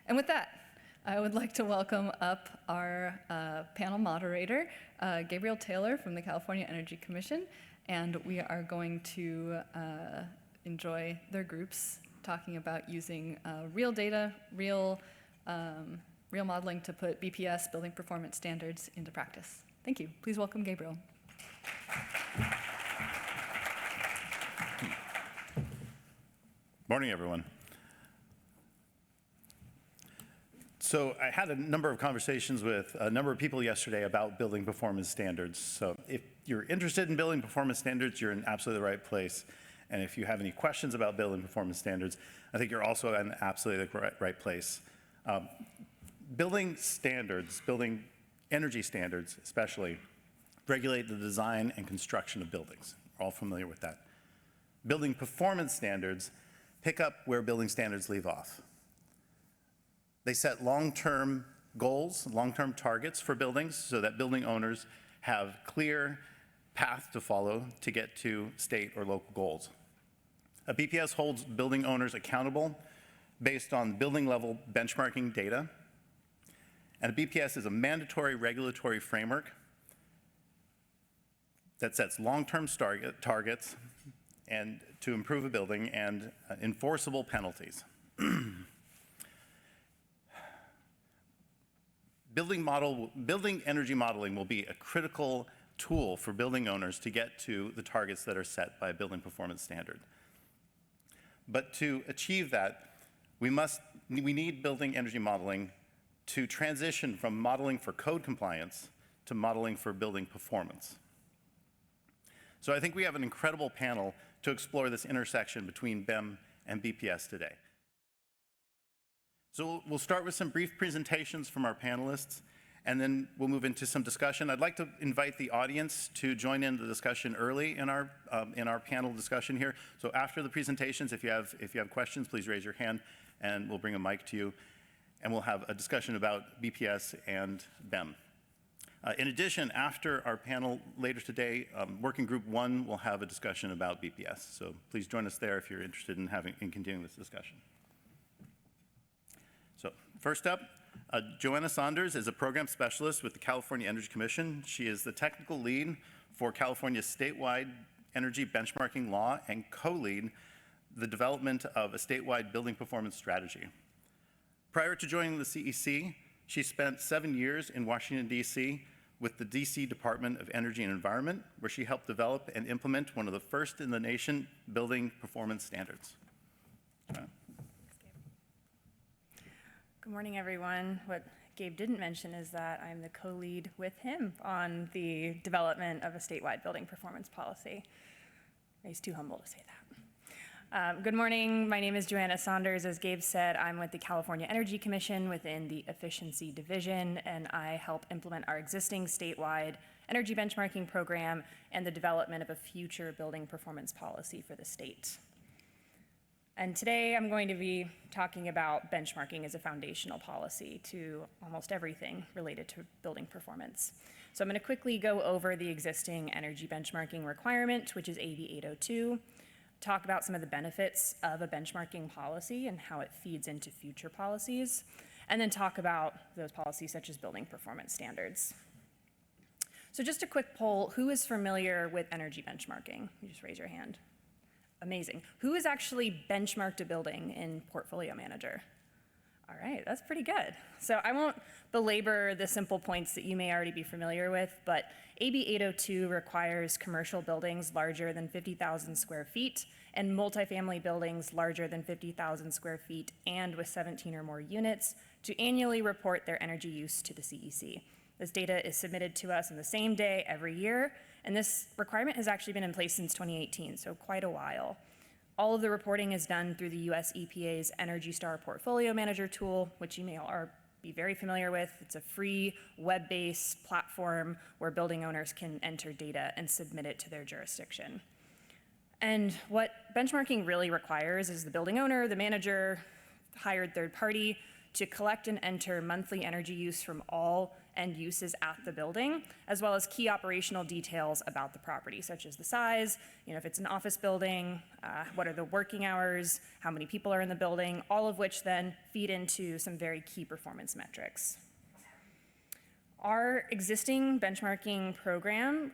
And with that, I would like to welcome up our panel moderator, Gabriel Taylor from the California Energy Commission, and we are going to enjoy their groups talking about using real data, real modeling to put BPS, building performance standards, into practice. Thank you. Please welcome Gabriel. Morning, everyone. So I had a number of conversations with a number of people yesterday about building performance standards. So if you're interested in building performance standards, you're in absolutely the right place. And if you have any questions about building performance standards, I think you're also in absolutely the right place. Building standards, building energy standards especially, regulate the design and construction of buildings. We're all familiar with that. Building performance standards pick up where building standards leave off. They set long-term goals, long-term targets for buildings so that building owners have clear path to follow to get to state or local goals. A BPS holds building owners accountable based on building level benchmarking data. And a BPS is a mandatory regulatory framework that sets long-term targets and to improve a building and enforceable penalties. Building energy modeling will be a critical tool for building owners to get to the targets that are set by a building performance standard. But to achieve that, we need building energy modeling to transition from modeling for code compliance to modeling for building performance. So I think we have an incredible panel to explore this intersection between BEM and BPS today. So we'll start with some brief presentations from our panelists, and then we'll move into some discussion. I'd like to invite the audience to join in the discussion early in our panel discussion here. So after the presentations, if you have questions, please raise your hand, and we'll bring a mic to you, and we'll have a discussion about BPS and BEM. In addition, after our panel later today, Working Group 1 will have a discussion about BPS. So please join us there if you're interested in continuing this discussion. So first up, JoAnna Saunders is a program specialist with the California Energy Commission. She is the technical lead for California's statewide energy benchmarking law and co-lead the development of a statewide building performance strategy. Prior to joining the CEC, she spent 7 years in Washington, D.C. with the D.C. Department of Energy and Environment, where she helped develop and implement one of the first in the nation building performance standards. Good morning, everyone. What Gabe didn't mention is that I'm the co-lead with him on the development of a statewide building performance policy. He's too humble to say that. Good morning. My name is JoAnna Saunders. As Gabe said, I'm with the California Energy Commission within the Efficiency Division, and I help implement our existing statewide energy benchmarking program and the development of a future building performance policy for the state. And today I'm going to be talking about benchmarking as a foundational policy to almost everything related to building performance. So I'm going to quickly go over the existing energy benchmarking requirement, which is AB 802, talk about some of the benefits of a benchmarking policy and how it feeds into future policies, and then talk about those policies such as building performance standards. So just a quick poll, who is familiar with energy benchmarking? You just raise your hand. Amazing. Who has actually benchmarked a building in Portfolio Manager? All right, that's pretty good. So I won't belabor the simple points that you may already be familiar with, but AB 802 requires commercial buildings larger than 50,000 square feet and multifamily buildings larger than 50,000 square feet and with 17 or more units to annually report their energy use to the CEC. This data is submitted to us on the same day every year, and this requirement has actually been in place since 2018, so quite a while. All of the reporting is done through the US EPA's Energy Star Portfolio Manager tool, which you may be very familiar with. It's a free web-based platform where building owners can enter data and submit it to their jurisdiction. And what benchmarking really requires is the building owner, the manager, hired third party to collect and enter monthly energy use from all end uses at the building, as well as key operational details about the property, such as the size, if it's an office building, what are the working hours, how many people are in the building, all of which then feed into some very key performance metrics. Our existing benchmarking program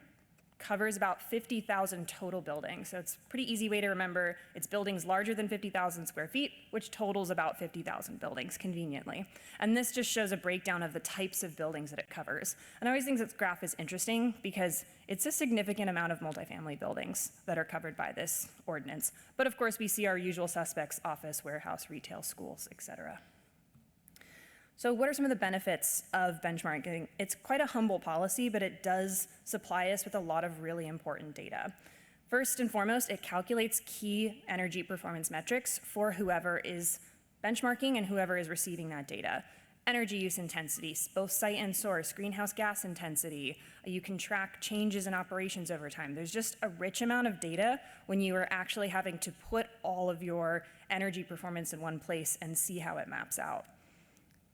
covers about 50,000 total buildings. So it's a pretty easy way to remember. It's buildings larger than 50,000 square feet, which totals about 50,000 buildings conveniently. And this just shows a breakdown of the types of buildings that it covers. And I always think this graph is interesting because it's a significant amount of multifamily buildings that are covered by this ordinance. But of course, we see our usual suspects: office, warehouse, retail, schools, et cetera. So what are some of the benefits of benchmarking? It's quite a humble policy, but it does supply us with a lot of really important data. First and foremost, it calculates key energy performance metrics for whoever is benchmarking and whoever is receiving that data. Energy use intensity, both site and source, greenhouse gas intensity. You can track changes in operations over time. There's just a rich amount of data when you are actually having to put all of your energy performance in one place and see how it maps out.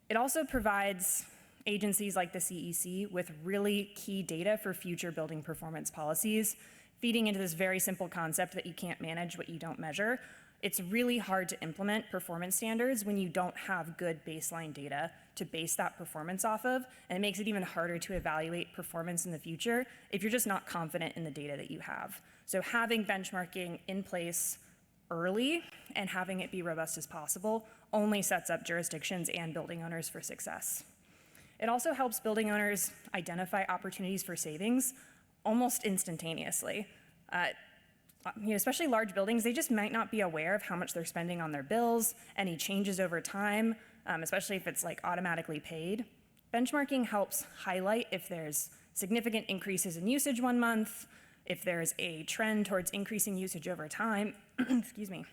It also provides agencies like the CEC with really key data for future building performance policies, feeding into this very simple concept that you can't manage what you don't measure. It's really hard to implement performance standards when you don't have good baseline data to base that performance off of, and it makes it even harder to evaluate performance in the future if you're just not confident in the data that you have. So having benchmarking in place early and having it be robust as possible only sets up jurisdictions and building owners for success. It also helps building owners identify opportunities for savings almost instantaneously. Especially large buildings, they just might not be aware of how much they're spending on their bills, any changes over time, especially if it's like automatically paid. Benchmarking helps highlight if there's significant increases in usage one month, if there's a trend towards increasing usage over time, excuse me,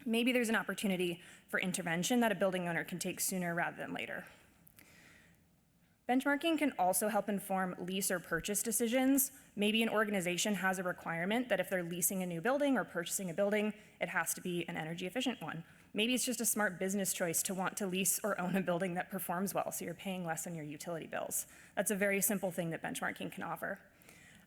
maybe there's an opportunity for intervention that a building owner can take sooner rather than later. Benchmarking can also help inform lease or purchase decisions. Maybe an organization has a requirement that if they're leasing a new building or purchasing a building, it has to be an energy efficient one. Maybe it's just a smart business choice to want to lease or own a building that performs well, so you're paying less on your utility bills. That's a very simple thing that benchmarking can offer.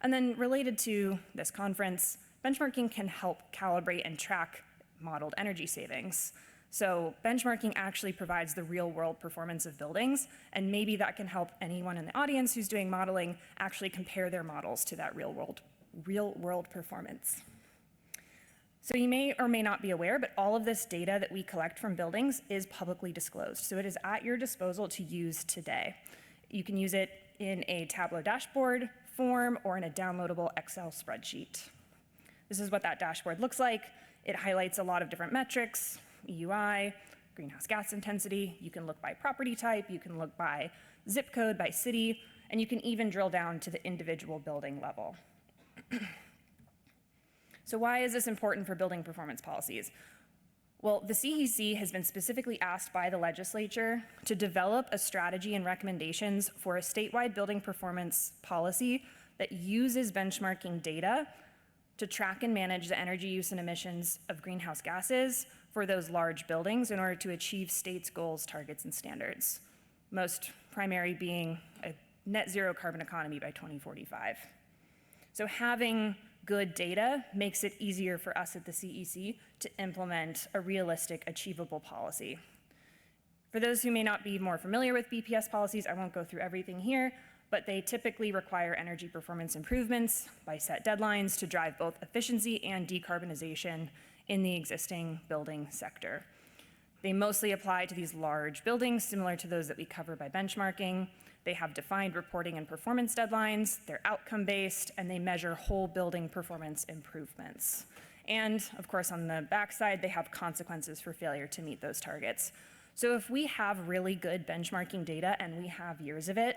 And then related to this conference, benchmarking can help calibrate and track modeled energy savings. So benchmarking actually provides the real world performance of buildings, and maybe that can help anyone in the audience who's doing modeling actually compare their models to that real world performance. So you may or may not be aware, but all of this data that we collect from buildings is publicly disclosed. So it is at your disposal to use today. You can use it in a Tableau dashboard form or in a downloadable Excel spreadsheet. This is what that dashboard looks like. It highlights a lot of different metrics: EUI, greenhouse gas intensity. You can look by property type, you can look by zip code, by city, and you can even drill down to the individual building level. So why is this important for building performance policies? Well, the CEC has been specifically asked by the legislature to develop a strategy and recommendations for a statewide building performance policy that uses benchmarking data to track and manage the energy use and emissions of greenhouse gases for those large buildings in order to achieve state's goals, targets, and standards. Most primary being a net zero carbon economy by 2045. So having good data makes it easier for us at the CEC to implement a realistic, achievable policy. For those who may not be more familiar with BPS policies, I won't go through everything here, but they typically require energy performance improvements by set deadlines to drive both efficiency and decarbonization in the existing building sector. They mostly apply to these large buildings, similar to those that we cover by benchmarking. They have defined reporting and performance deadlines, they're outcome-based, and they measure whole building performance improvements. And of course, on the backside, they have consequences for failure to meet those targets. So if we have really good benchmarking data and we have years of it,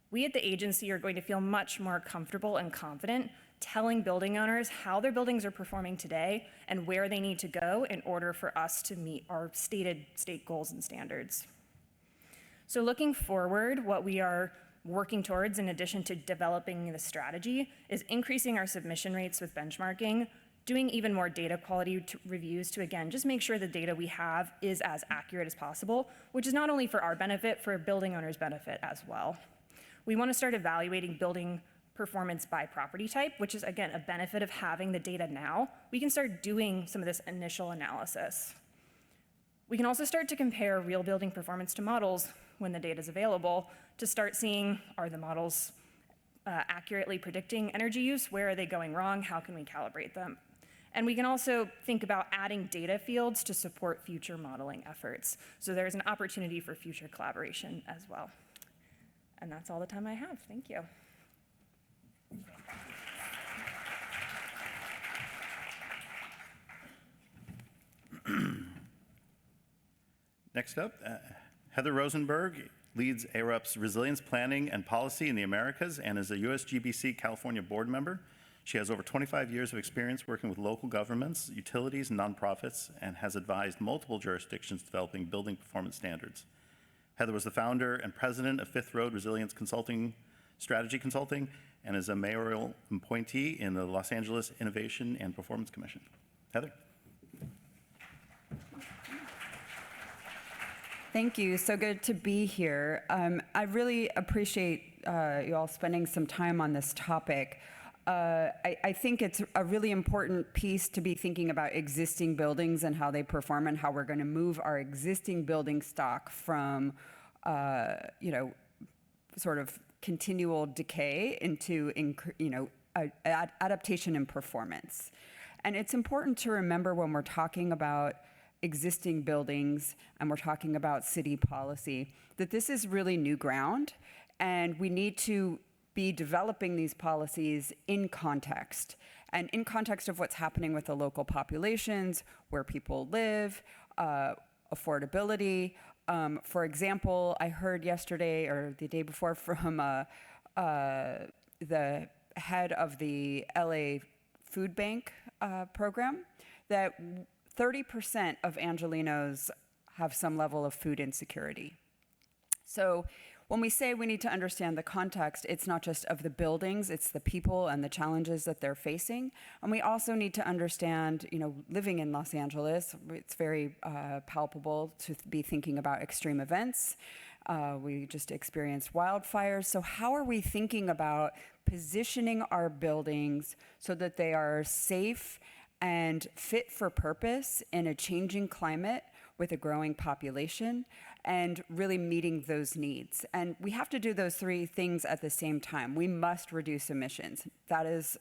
we at the agency are going to feel much more comfortable and confident telling building owners how their buildings are performing today and where they need to go in order for us to meet our stated state goals and standards. So looking forward, what we are working towards, in addition to developing the strategy, is increasing our submission rates with benchmarking doing even more data quality reviews to, again, just make sure the data we have is as accurate as possible, which is not only for our benefit, for building owners' benefit as well. We want to start evaluating building performance by property type, which is, again, a benefit of having the data now. We can start doing some of this initial analysis. We can also start to compare real building performance to models when the data is available to start seeing, are the models accurately predicting energy use? Where are they going wrong? How can we calibrate them? And we can also think about adding data fields to support future modeling efforts. So there's an opportunity for future collaboration as well. And that's all the time I have. Thank you. Next up, Heather Rosenberg leads Arup's resilience planning and policy in the Americas and is a USGBC California board member. She has over 25 years of experience working with local governments, utilities, and nonprofits, and has advised multiple jurisdictions developing building performance standards. Heather was the founder and president of Fifth Road Resilience Strategy Consulting, and is a mayoral appointee in the Los Angeles Innovation and Performance Commission. Heather. Thank you. So good to be here. I really appreciate you all spending some time on this topic. I think it's a really important piece to be thinking about existing buildings and how they perform and how we're going to move our existing building stock from, sort of continual decay into, adaptation and performance. And it's important to remember when we're talking about existing buildings and we're talking about city policy that this is really new ground, and we need to be developing these policies in context, and in context of what's happening with the local populations, where people live, affordability. For example, I heard yesterday or the day before from the head of the LA Food Bank program that 30% of Angelenos have some level of food insecurity. So when we say we need to understand the context, it's not just of the buildings, it's the people and the challenges that they're facing. And we also need to understand, living in Los Angeles, it's very palpable to be thinking about extreme events. We just experienced wildfires. So how are we thinking about positioning our buildings so that they are safe and fit for purpose in a changing climate with a growing population, and really meeting those needs? And we have to do those three things at the same time. We must reduce emissions. That is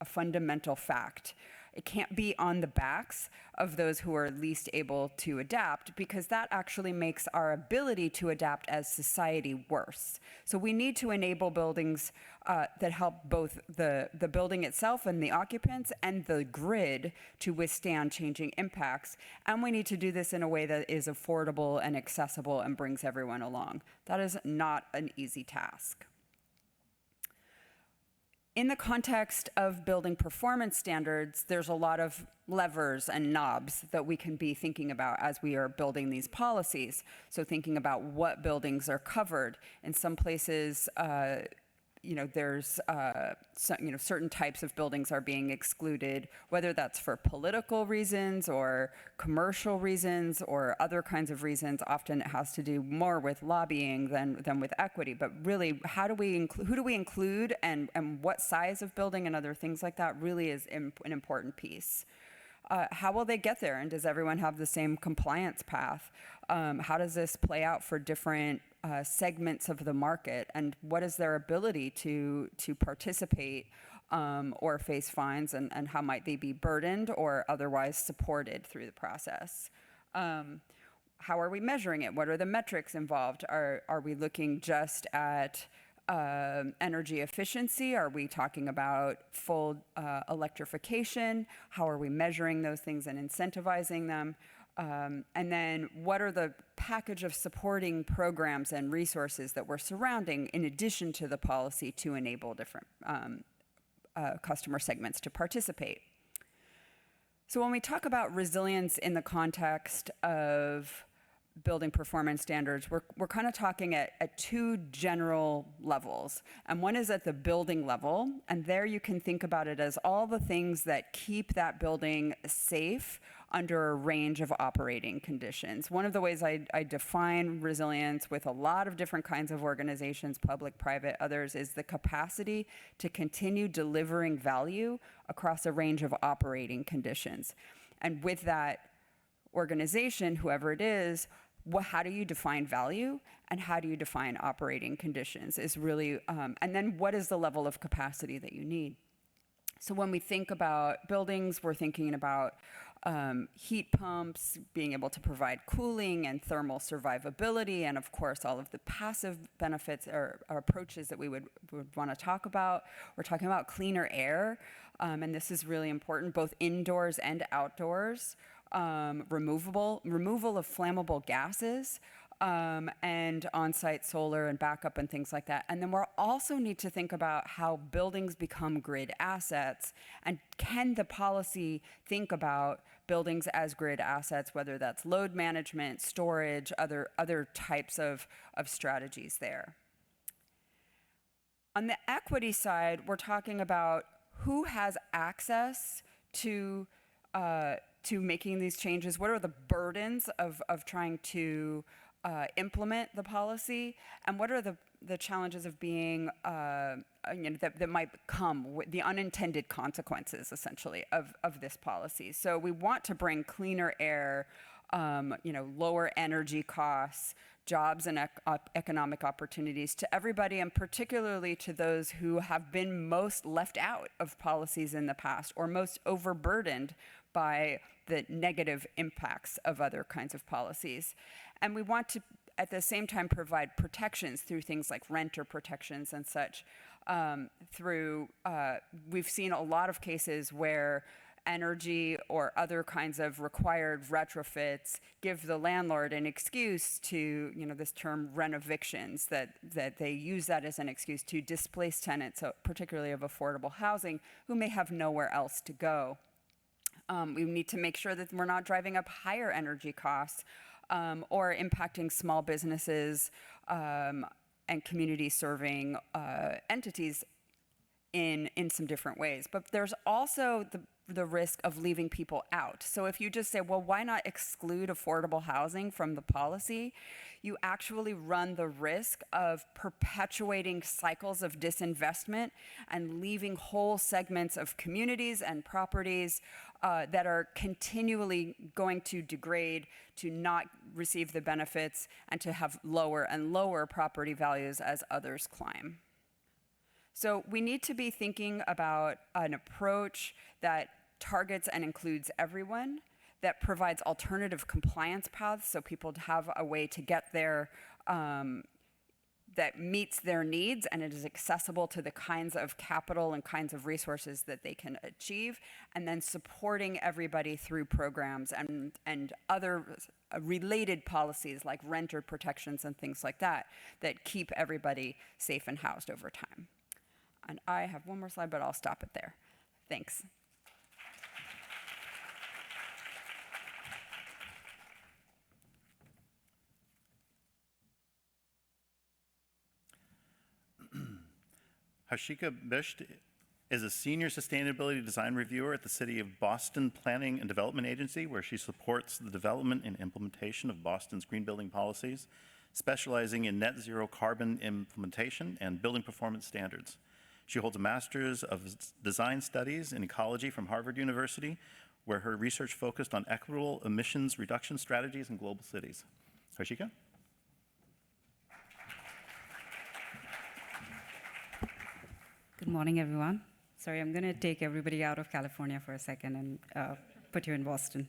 a fundamental fact. It can't be on the backs of those who are least able to adapt, because that actually makes our ability to adapt as society worse. So we need to enable buildings that help both the building itself and the occupants and the grid to withstand changing impacts. And we need to do this in a way that is affordable and accessible and brings everyone along. That is not an easy task. In the context of building performance standards, there's a lot of levers and knobs that we can be thinking about as we are building these policies. So thinking about what buildings are covered. In some places, there's certain types of buildings are being excluded, whether that's for political reasons or commercial reasons or other kinds of reasons. Often it has to do more with lobbying than with equity. But really, who do we include, and what size of building and other things like that really is an important piece. How will they get there, and does everyone have the same compliance path? How does this play out for different segments of the market, and what is their ability to participate or face fines, and how might they be burdened or otherwise supported through the process? How are we measuring it? What are the metrics involved? Are we looking just at energy efficiency? Are we talking about full electrification? How are we measuring those things and incentivizing them? And then what are the package of supporting programs and resources that we're surrounding in addition to the policy to enable different customer segments to participate? So when we talk about resilience in the context of building performance standards, we're kind of talking at two general levels. And one is at the building level, and there you can think about it as all the things that keep that building safe under a range of operating conditions. One of the ways I define resilience with a lot of different kinds of organizations, public, private, others, is the capacity to continue delivering value across a range of operating conditions. And with that organization, whoever it is, how do you define value and how do you define operating conditions is really, and then what is the level of capacity that you need? So when we think about buildings, we're thinking about heat pumps, being able to provide cooling and thermal survivability, and of course all of the passive benefits or approaches that we would want to talk about. We're talking about cleaner air, and this is really important, both indoors and outdoors. Removal of flammable gases, and on-site solar and backup and things like that. And then we'll also need to think about how buildings become grid assets, and can the policy think about buildings as grid assets, whether that's load management, storage, other types of strategies there. On the equity side, we're talking about who has access to making these changes. What are the burdens of trying to implement the policy, and what are the challenges of being that might come with the unintended consequences, essentially, of this policy. So we want to bring cleaner air, lower energy costs, jobs and economic opportunities to everybody, and particularly to those who have been most left out of policies in the past or most overburdened by the negative impacts of other kinds of policies. And we want to, at the same time, provide protections through things like renter protections and such. We've seen a lot of cases where energy or other kinds of required retrofits give the landlord an excuse to, this term rent evictions, that they use that as an excuse to displace tenants, particularly of affordable housing, who may have nowhere else to go. We need to make sure that we're not driving up higher energy costs or impacting small businesses and community serving entities in some different ways. But there's also the risk of leaving people out. So if you just say, well, why not exclude affordable housing from the policy? You actually run the risk of perpetuating cycles of disinvestment and leaving whole segments of communities and properties that are continually going to degrade, to not receive the benefits, and to have lower and lower property values as others climb. So we need to be thinking about an approach that targets and includes everyone, that provides alternative compliance paths so people have a way to get there that meets their needs and it is accessible to the kinds of capital and kinds of resources that they can achieve, and then supporting everybody through programs and other related policies like renter protections and things like that keep everybody safe and housed over time. And I have one more slide, but I'll stop it there. Thanks. Harshika Bisht is a senior sustainability design reviewer at the City of Boston Planning and Development Agency, where she supports the development and implementation of Boston's green building policies, specializing in net zero carbon implementation and building performance standards. She holds a Master's of Design Studies in Ecology from Harvard University, where her research focused on equitable emissions reduction strategies in global cities. Harshika? Good morning, everyone. Sorry, I'm going to take everybody out of California for a second and put you in Boston.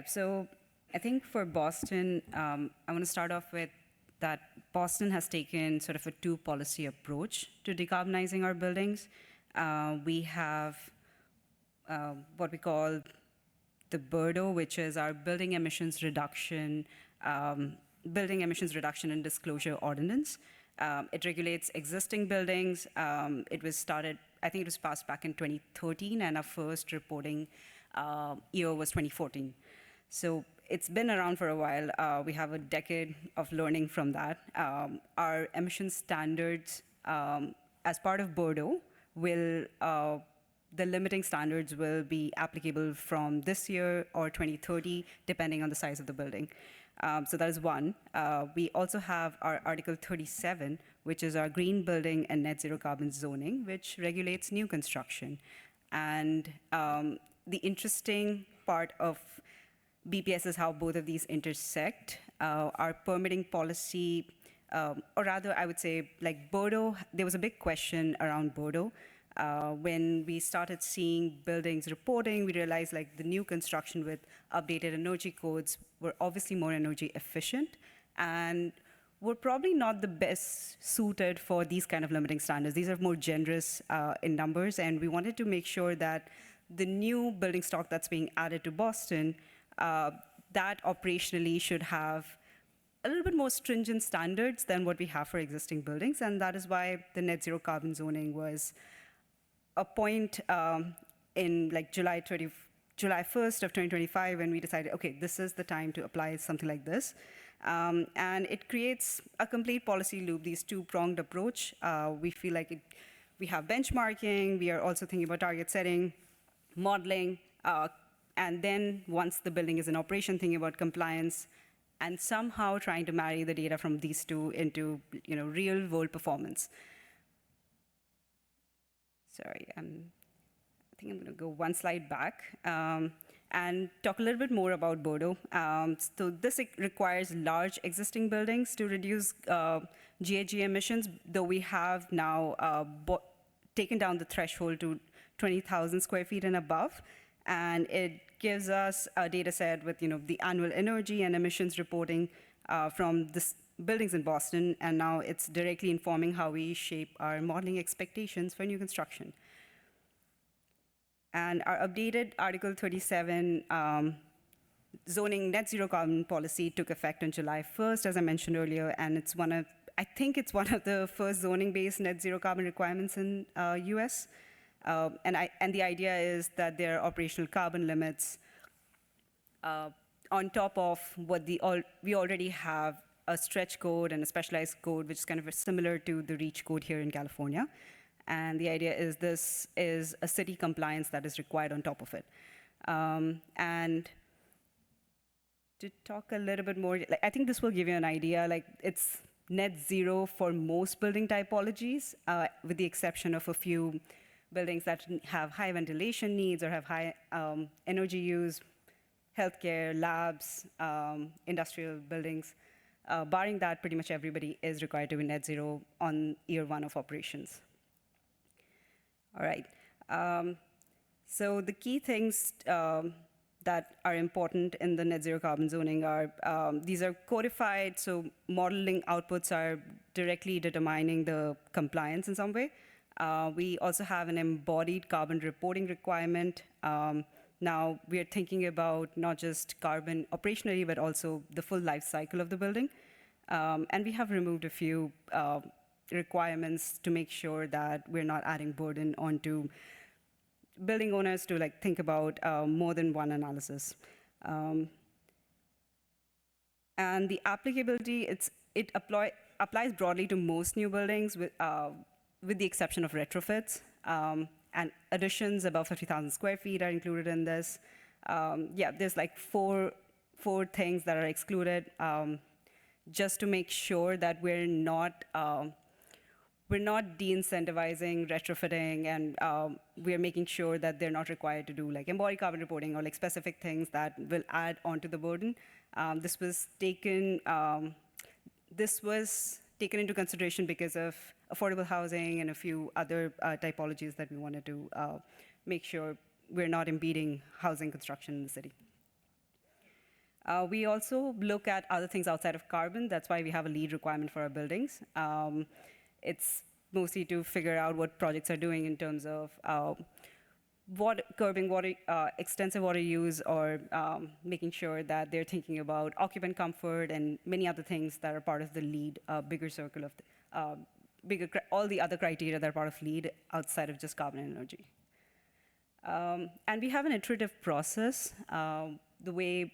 So I think for Boston, I want to start off with that Boston has taken sort of a two-policy approach to decarbonizing our buildings. We have what we call the BERDO, which is our Building Emissions Reduction and Disclosure Ordinance. It regulates existing buildings. It was started, I think it was passed back in 2013, and our first reporting year was 2014. So it's been around for a while. We have a decade of learning from that. Our emission standards, as part of Bordeaux, the limiting standards will be applicable from this year or 2030, depending on the size of the building. So that is one. We also have our Article 37, which is our green building and net zero carbon zoning, which regulates new construction. And the interesting part of BPS is how both of these intersect. Our permitting policy, or rather, I would say, like Bordeaux, there was a big question around Bordeaux. When we started seeing buildings reporting, we realized like the new construction with updated energy codes were obviously more energy efficient and were probably not the best suited for these kind of limiting standards. These are more generous in numbers, and we wanted to make sure that the new building stock that's being added to Boston, that operationally should have a little bit more stringent standards than what we have for existing buildings, and that is why the net zero carbon zoning was a point in like July 1st of 2025 when we decided, okay, this is the time to apply something like this. And it creates a complete policy loop, these two-pronged approach. We feel like we have benchmarking, we are also thinking about target setting, modeling, and then once the building is in operation, thinking about compliance, and somehow trying to marry the data from these two into real-world performance. Sorry, I think I'm going to go one slide back and talk a little bit more about Bordeaux. So this requires large existing buildings to reduce GHG emissions, though we have now taken down the threshold to 20,000 square feet and above. And it gives us a data set with the annual energy and emissions reporting from this buildings in Boston, and now it's directly informing how we shape our modeling expectations for new construction. And our updated Article 37 zoning net zero carbon policy took effect on July 1st, as I mentioned earlier, and I think it's one of the first zoning-based net zero carbon requirements in US. And the idea is that there are operational carbon limits on top of what we already have a stretch code and a specialized code, which is kind of similar to the REACH code here in California. And the idea is this is a city compliance that is required on top of it. And to talk a little bit more, I think this will give you an idea, it's net zero for most building typologies, with the exception of a few buildings that have high ventilation needs or have high energy use, healthcare, labs, industrial buildings. Barring that, pretty much everybody is required to be net zero on year one of operations. All right. So the key things that are important in the net zero carbon zoning are, these are codified, so modeling outputs are directly determining the compliance in some way. We also have an embodied carbon reporting requirement. Now we are thinking about not just carbon operationally, but also the full life cycle of the building. And we have removed a few requirements to make sure that we're not adding burden onto building owners to think about more than one analysis. And the applicability, it applies broadly to most new buildings with the exception of retrofits. And additions above 50,000 square feet are included in this. There's four things that are excluded, just to make sure that we're not de-incentivizing retrofitting, and we're making sure that they're not required to do embodied carbon reporting or specific things that will add onto the burden. This was taken into consideration because of affordable housing and a few other typologies that we wanted to make sure we're not impeding housing construction in the city. We also look at other things outside of carbon. That's why we have a LEED requirement for our buildings. It's mostly to figure out what projects are doing in terms of curbing water, extensive water use, or making sure that they're thinking about occupant comfort and many other things that are part of the LEED bigger circle of all the other criteria that are part of LEED outside of just carbon and energy. And we have an iterative process. The way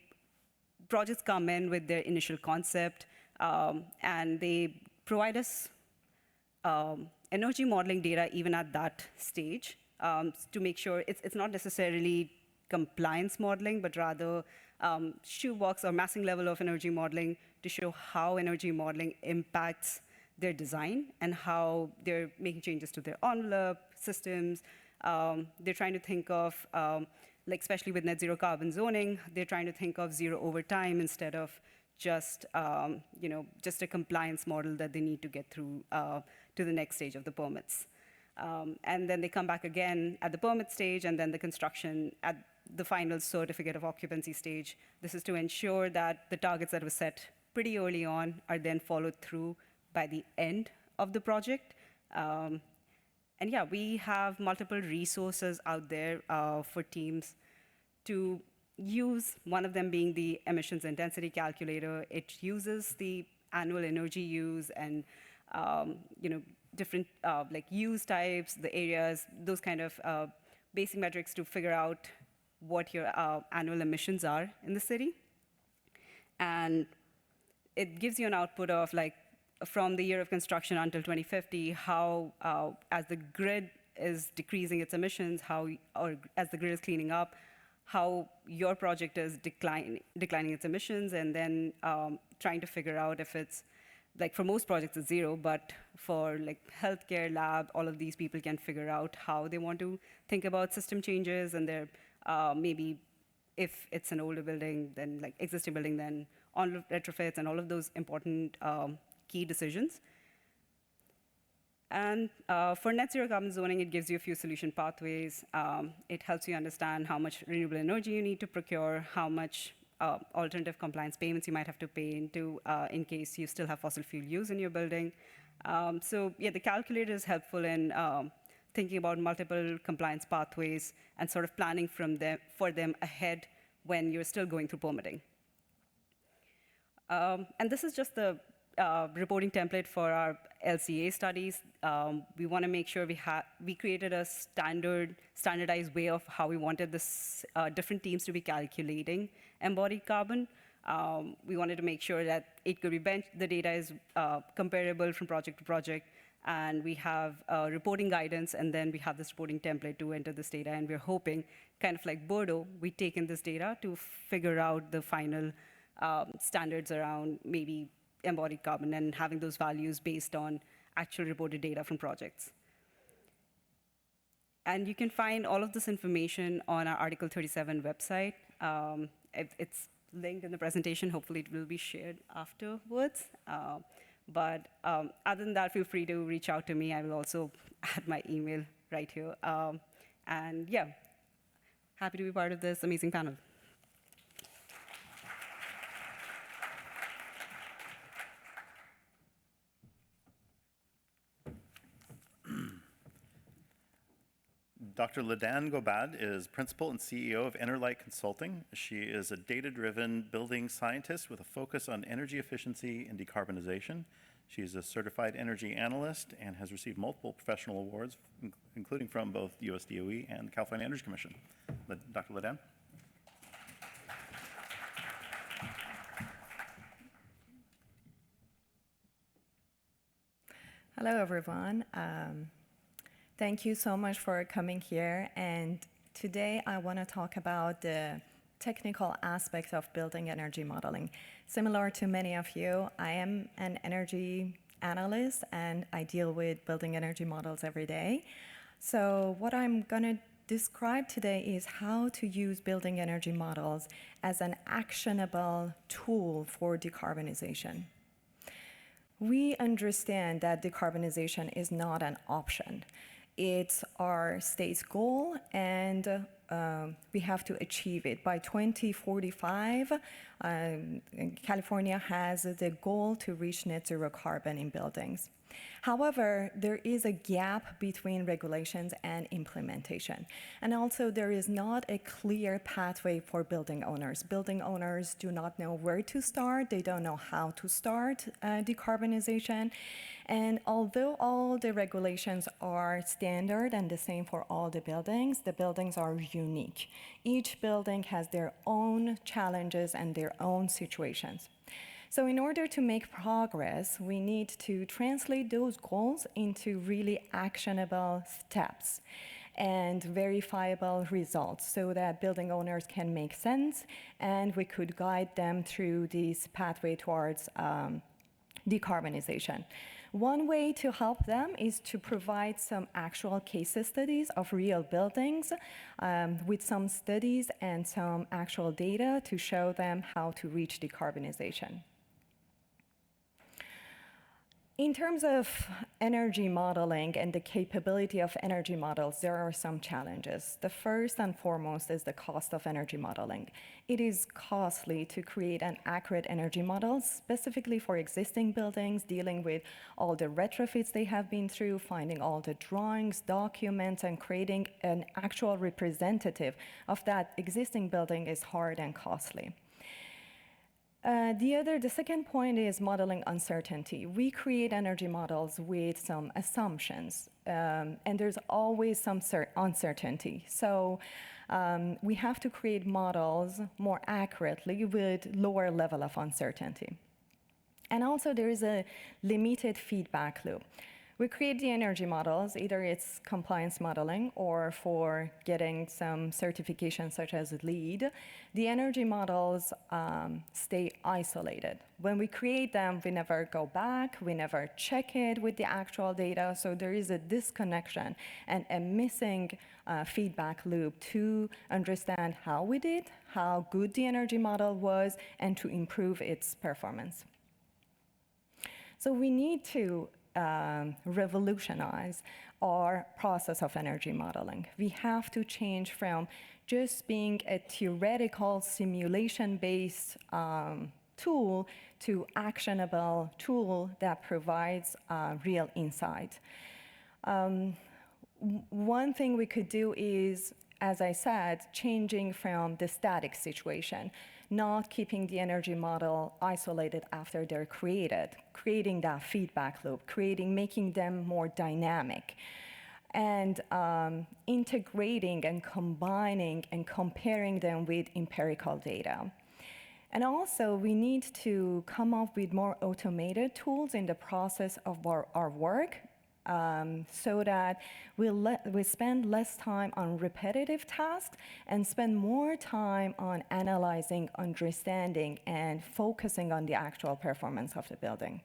projects come in with their initial concept, and they provide us energy modeling data even at that stage to make sure it's not necessarily compliance modeling, but rather shoebox or massing level of energy modeling to show how energy modeling impacts their design and how they're making changes to their envelope systems. They're trying to think of, like especially with net zero carbon zoning, they're trying to think of zero over time instead of just just a compliance model that they need to get through to the next stage of the permits. And then they come back again at the permit stage and then the construction at the final certificate of occupancy stage. This is to ensure that the targets that were set pretty early on are then followed through by the end of the project. And yeah, we have multiple resources out there for teams to use, one of them being the emissions intensity calculator. It uses the annual energy use and different like use types, the areas, those kind of basic metrics to figure out what your annual emissions are in the city. And it gives you an output of like from the year of construction until 2050, how as the grid is decreasing its emissions, or as the grid is cleaning up, how your project is declining its emissions, and then trying to figure out if it's, like for most projects it's zero, but for like healthcare, lab, all of these people can figure out how they want to think about system changes, and their maybe if it's an older building, then like existing building, then on retrofits and all of those important key decisions. And for net zero carbon zoning, it gives you a few solution pathways. It helps you understand how much renewable energy you need to procure, how much alternative compliance payments you might have to pay into in case you still have fossil fuel use in your building. So yeah, the calculator is helpful in thinking about multiple compliance pathways and sort of planning for them ahead when you're still going through permitting. And this is just the reporting template for our LCA studies. We want to make sure we created a standardized way of how we wanted this different teams to be calculating embodied carbon. We wanted to make sure that it could be the data is comparable from project to project, and we have reporting guidance, and then we have this reporting template to enter this data, and we're hoping, kind of like Bordeaux, we take in this data to figure out the final standards around maybe embodied carbon and having those values based on actual reported data from projects. And you can find all of this information on our Article 37 website. It's linked in the presentation. Hopefully it will be shared afterwards. But other than that, feel free to reach out to me. I will also add my email right here. And yeah, happy to be part of this amazing panel. Dr. Ladan Ghobad is principal and CEO of ENERlite Consulting. She is a data-driven building scientist with a focus on energy efficiency and decarbonization. She is a certified energy analyst and has received multiple professional awards, including from both the US DOE and the California Energy Commission. Dr. Ladan. Hello, everyone. Thank you so much for coming here. And today I want to talk about the technical aspects of building energy modeling. Similar to many of you, I am an energy analyst and I deal with building energy models every day. So what I'm going to describe today is how to use building energy models as an actionable tool for decarbonization. We understand that decarbonization is not an option. It's our state's goal, and we have to achieve it. By 2045, California has the goal to reach net zero carbon in buildings. However, there is a gap between regulations and implementation. And also, there is not a clear pathway for building owners. Building owners do not know where to start. They don't know how to start decarbonization. And although all the regulations are standard and the same for all the buildings are unique. Each building has their own challenges and their their own situations. So in order to make progress, we need to translate those goals into really actionable steps and verifiable results so that building owners can make sense and we could guide them through this pathway towards decarbonization. One way to help them is to provide some actual case studies of real buildings with some studies and some actual data to show them how to reach decarbonization. In terms of energy modeling and the capability of energy models, there are some challenges. The first and foremost is the cost of energy modeling. It is costly to create an accurate energy model, specifically for existing buildings, dealing with all the retrofits they have been through, finding all the drawings, documents, and creating an actual representative of that existing building is hard and costly. The second point is modeling uncertainty. We create energy models with some assumptions, and there's always some uncertainty. So we have to create models more accurately with lower level of uncertainty. And also there is a limited feedback loop. We create the energy models, either it's compliance modeling or for getting some certifications such as LEED. The energy models stay isolated. When we create them, we never go back, we never check it with the actual data, so there is a disconnection and a missing feedback loop to understand how we did, how good the energy model was, and to improve its performance. So we need to revolutionize our process of energy modeling. We have to change from just being a theoretical simulation-based tool to actionable tool that provides real insight. One thing we could do is, as I said, changing from the static situation, not keeping the energy model isolated after they're created, creating that feedback loop, making them more dynamic, and integrating and combining and comparing them with empirical data. And also, we need to come up with more automated tools in the process of our work, so that we spend less time on repetitive tasks and spend more time on analyzing, understanding, and focusing on the actual performance of the building.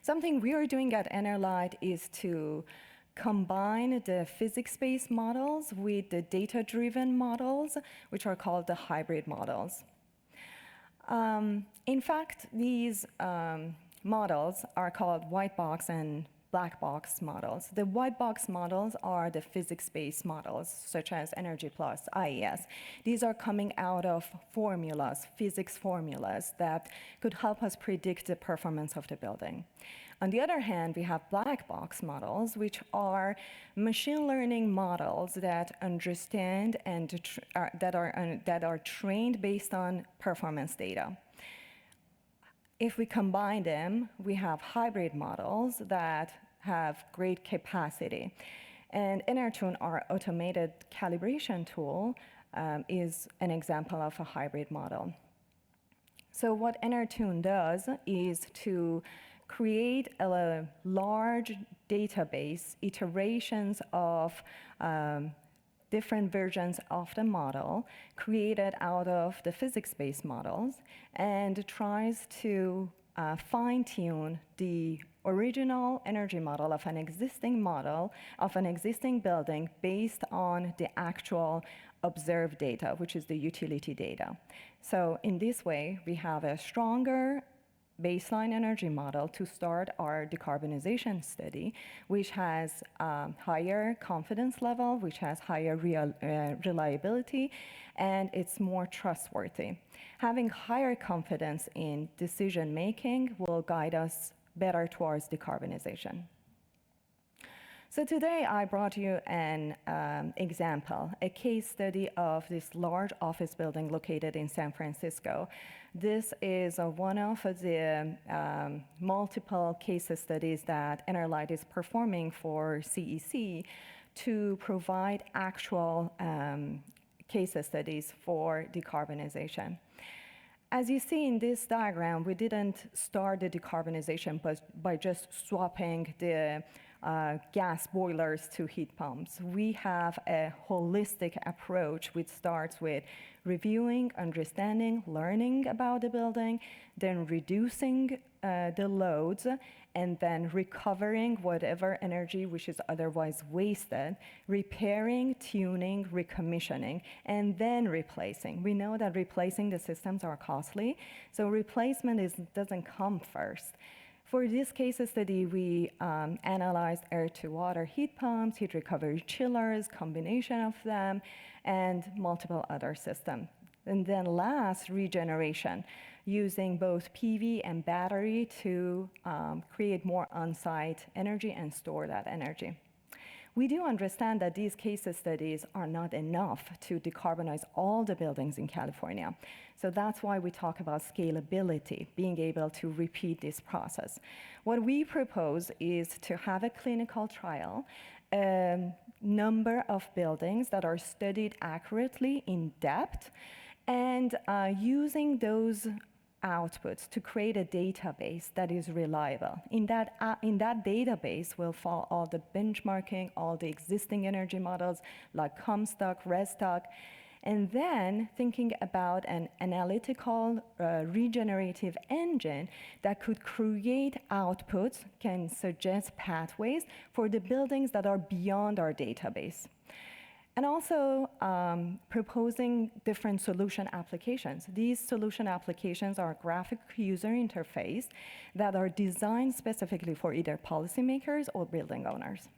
Something we are doing at ENERlite is to combine the physics-based models with the data-driven models, which are called the hybrid models. In fact, these models are called white box and black box models. The white box models are the physics-based models, such as Energy Plus, IES. These are coming out of formulas, physics formulas, that could help us predict the performance of the building. On the other hand, we have black box models, which are machine learning models that understand and that are trained based on performance data. If we combine them, we have hybrid models that have great capacity. And ENERtune, our automated calibration tool, is an example of a hybrid model. So what ENERtune does is to create a large database, iterations of different versions of the model created out of the physics-based models, and tries to fine-tune the original energy model of an existing building based on the actual observed data, which is the utility data. So in this way, we have a stronger baseline energy model to start our decarbonization study, which has higher confidence level, which has higher reliability, and it's more trustworthy. Having higher confidence in decision making will guide us better towards decarbonization. So today I brought you an example, a case study of this large office building located in San Francisco. This is one of the multiple case studies that ENERlite is performing for CEC to provide actual case studies for decarbonization. As you see in this diagram, we didn't start the decarbonization by just swapping the gas boilers to heat pumps. We have a holistic approach which starts with reviewing, understanding, learning about the building, then reducing the loads, and then recovering whatever energy which is otherwise wasted, repairing, tuning, recommissioning, and then replacing. We know that replacing the systems are costly, so replacement doesn't come first. For this case study, we analyzed air-to-water heat pumps, heat recovery chillers, combination of them, and multiple other systems. And then last, regeneration, using both PV and battery to create more on-site energy and store that energy. We do understand that these case studies are not enough to decarbonize all the buildings in California. So that's why we talk about scalability, being able to repeat this process. What we propose is to have a clinical trial, a number of buildings that are studied accurately in depth, and using those outputs to create a database that is reliable. In that database will fall all the benchmarking, all the existing energy models like Comstock, Restock, and then thinking about an analytical regenerative engine that could create outputs, can suggest pathways for the buildings that are beyond our database. And also proposing different solution applications. These solution applications are graphic user interface that are designed specifically for either policymakers or building owners.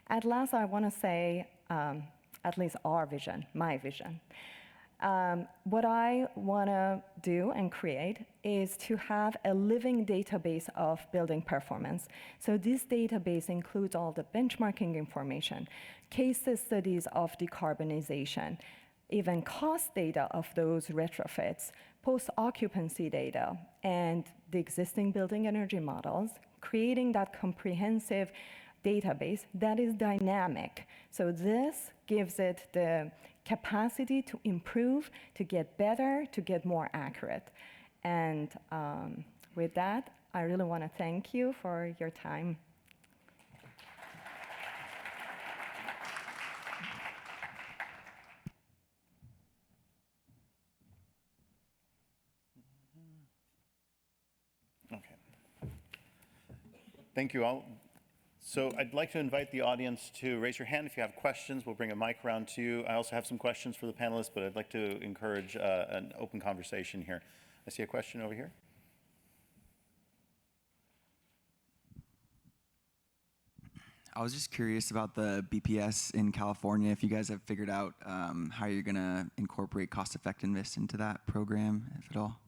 At last, I want to say, at least our vision, my vision. What I want to do and create is to have a living database of building performance. So this database includes all the benchmarking information, case studies of decarbonization, even cost data of those retrofits, post-occupancy data, and the existing building energy models, creating that comprehensive database that is dynamic. So this gives it the capacity to improve, to get better, to get more accurate. And with that, I really want to thank you for your time. Okay. Thank you all. So I'd like to invite the audience to raise your hand if you have questions. We'll bring a mic around to you. I also have some questions for the panelists, but I'd like to encourage an open conversation here. I see a question over here. I was just curious about the BPS in California, if you guys have figured out how you're going to incorporate cost effectiveness into that program, if at all.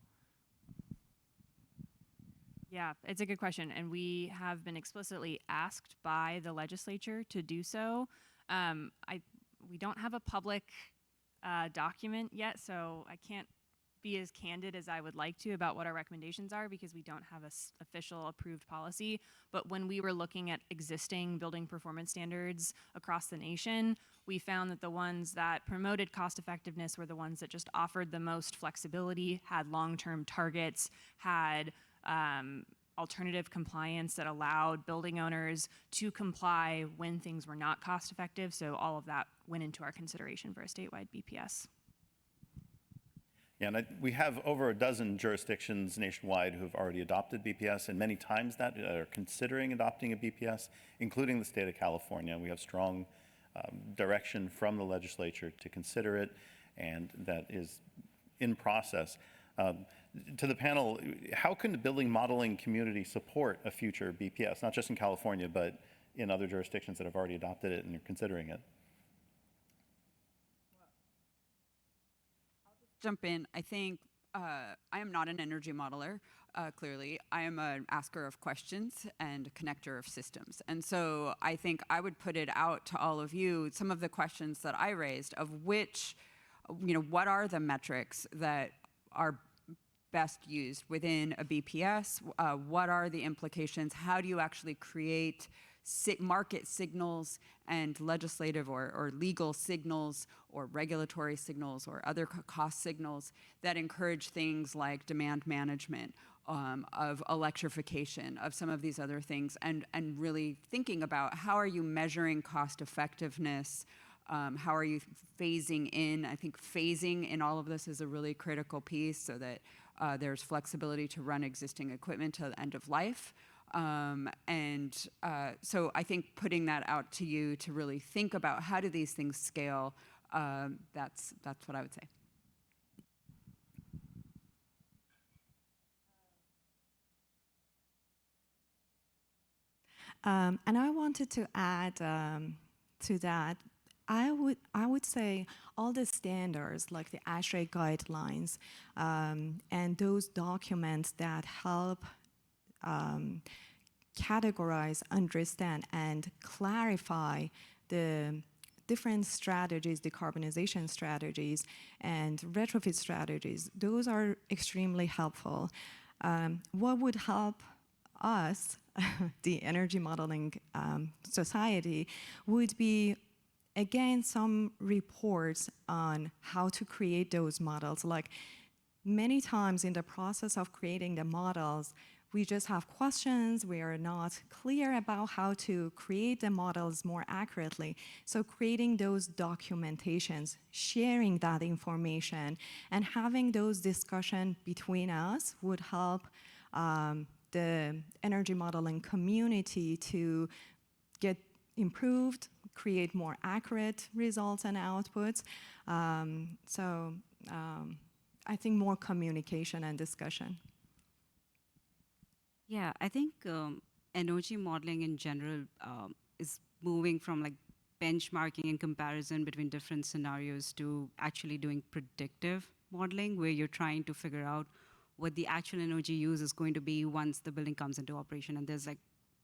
Yeah, it's a good question, and we have been explicitly asked by the legislature to do so. We don't have a public document yet, so I can't be as candid as I would like to about what our recommendations are because we don't have an official approved policy. But when we were looking at existing building performance standards across the nation, we found that the ones that promoted cost effectiveness were the ones that just offered the most flexibility, had long-term targets, had alternative compliance that allowed building owners to comply when things were not cost effective. So all of that went into our consideration for a statewide BPS. Yeah, and we have over a dozen jurisdictions nationwide who have already adopted BPS, and many times that are considering adopting a BPS, including the state of California. We have strong direction from the legislature to consider it, and that is in process. To the panel, how can the building modeling community support a future BPS, not just in California, but in other jurisdictions that have already adopted it and are considering it? Jump in. I think I am not an energy modeler, clearly. I am an asker of questions and a connector of systems. And so I think I would put it out to all of you, some of the questions that I raised of which, what are the metrics that are best used within a BPS? What are the implications? How do you actually create market signals and legislative or legal signals or regulatory signals or other cost signals that encourage things like demand management, of electrification, of some of these other things, and really thinking about how are you measuring cost effectiveness, how are you phasing in? I think phasing in all of this is a really critical piece so that there's flexibility to run existing equipment to the end of life. So I think putting that out to you to really think about how do these things scale, that's what I would say. And I wanted to add to that. I would say all the standards like the ASHRAE guidelines and those documents that help categorize, understand, and clarify the different strategies, decarbonization strategies, and retrofit strategies, those are extremely helpful. What would help us, the Energy Modeling Society, would be, again, some reports on how to create those models. Like many times in the process of creating the models, we just have questions, we are not clear about how to create the models more accurately. So creating those documentations, sharing that information, and having those discussions between us would help the energy modeling community to get improved, create more accurate results and outputs. I think more communication and discussion. Yeah, I think energy modeling in general is moving from like benchmarking and comparison between different scenarios to actually doing predictive modeling, where you're trying to figure out what the actual energy use is going to be once the building comes into operation. And there's like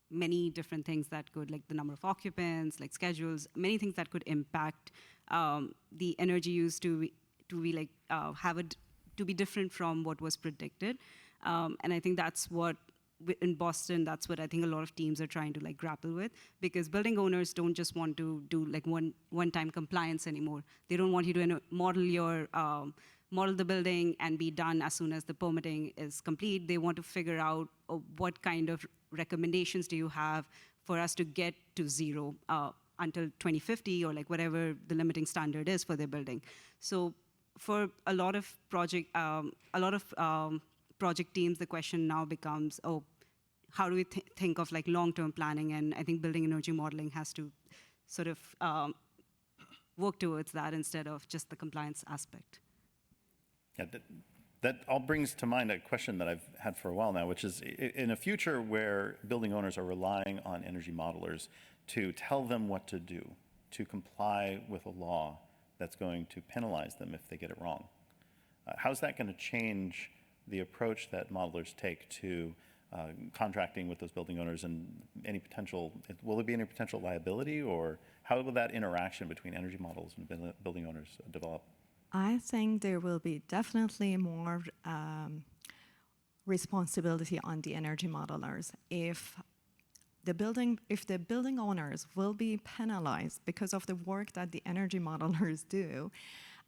many different things that could, like the number of occupants, like schedules, many things that could impact the energy use to be like to be different from what was predicted. And I think that's what in Boston, that's what I think a lot of teams are trying to like grapple with, because building owners don't just want to do like one-time compliance anymore. They don't want you to model the building and be done as soon as the permitting is complete. They want to figure out what kind of recommendations do you have for us to get to zero until 2050 or like whatever the limiting standard is for their building. So for a lot of project teams, the question now becomes, how do we think of like long-term planning? And I think building energy modeling has to sort of work towards that instead of just the compliance aspect. Yeah, that all brings to mind a question that I've had for a while now, which is in a future where building owners are relying on energy modelers to tell them what to do, to comply with a law that's going to penalize them if they get it wrong. How's that going to change the approach that modelers take to contracting with those building owners, and will there be any potential liability, or how will that interaction between energy models and building owners develop? I think there will be definitely more responsibility on the energy modelers. If the building owners will be penalized because of the work that the energy modelers do,